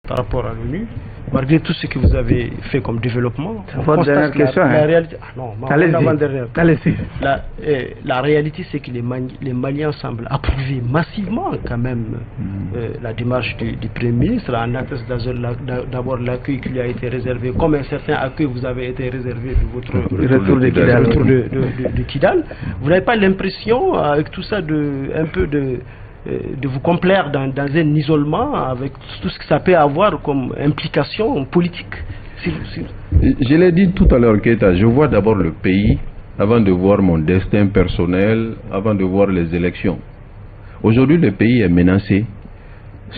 Par rapport à l'ONU, malgré tout ce que vous avez fait comme développement, votre dernière question, la réalité, la réalité, c'est que les Maliens semblent approuver massivement quand même la démarche du Premier ministre. En atteste d'abord l'accueil qui lui a été réservé, comme un certain accueil vous avez été réservé de votre retour de Kidal. Vous n'avez pas l'impression, avec tout ça, de vous complaire dans un isolement avec tout ce que ça peut avoir comme implication politique? Je l'ai dit tout à l'heure, Keita, je vois d'abord le pays avant de voir mon destin personnel, avant de voir les élections. Aujourd'hui, le pays est menacé.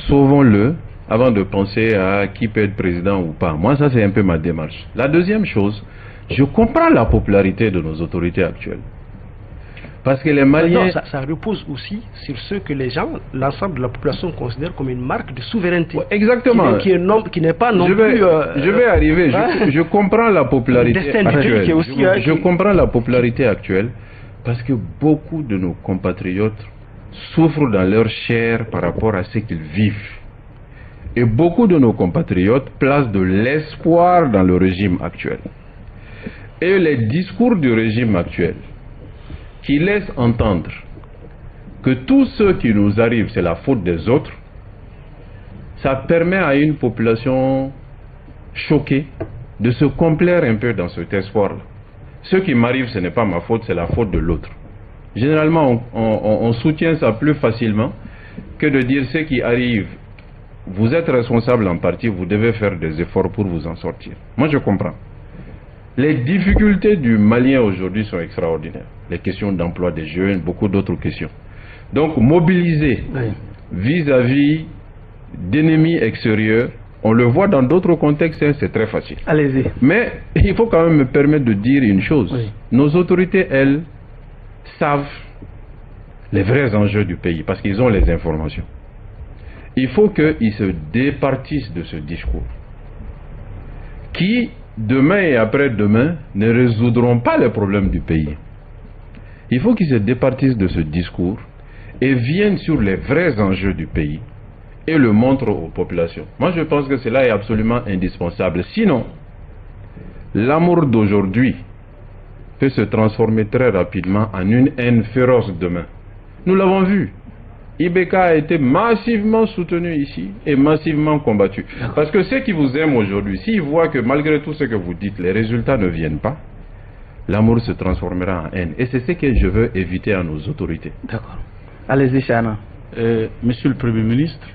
Sauvons-le avant de penser à qui peut être président ou pas. Moi, ça, c'est un peu ma démarche. La deuxième chose, je comprends la popularité de nos autorités actuelles. Parce que les Maliens... Non, ça repose aussi sur ce que les gens, l'ensemble de la population considère comme une marque de souveraineté. Exactement. Qui n'est pas non plus... Je vais arriver. Je comprends la popularité actuelle. Je comprends la popularité actuelle parce que beaucoup de nos compatriotes souffrent dans leur chair par rapport à ce qu'ils vivent. Et beaucoup de nos compatriotes placent de l'espoir dans le régime actuel. Et les discours du régime actuel qui laisse entendre que tout ce qui nous arrive, c'est la faute des autres, ça permet à une population choquée de se complaire un peu dans cet espoir-là. Ce qui m'arrive, ce n'est pas ma faute, c'est la faute de l'autre. Généralement, on soutient ça plus facilement que de dire ce qui arrive. Vous êtes responsable en partie, vous devez faire des efforts pour vous en sortir. Moi, je comprends. Les difficultés du Malien aujourd'hui sont extraordinaires. Les questions d'emploi des jeunes, beaucoup d'autres questions. Donc, mobiliser vis-à-vis d'ennemis extérieurs, on le voit dans d'autres contextes, c'est très facile. Allez-y. Mais il faut quand même me permettre de dire une chose. Oui. Nos autorités, elles, savent les vrais enjeux du pays parce qu'ils ont les informations. Il faut qu'ils se départissent de ce discours qui, demain et après-demain, ne résoudront pas les problèmes du pays. Il faut qu'ils se départissent de ce discours et viennent sur les vrais enjeux du pays et le montrent aux populations. Moi, je pense que cela est absolument indispensable. Sinon, l'amour d'aujourd'hui peut se transformer très rapidement en une haine féroce demain. Nous l'avons vu. Ibeka a été massivement soutenu ici et massivement combattu. Parce que ceux qui vous aiment aujourd'hui, s'ils voient que malgré tout ce que vous dites, les résultats ne viennent pas, l'amour se transformera en haine. Et c'est ce que je veux éviter à nos autorités. D'accord. Allez-y, Chana. Monsieur le Premier ministre,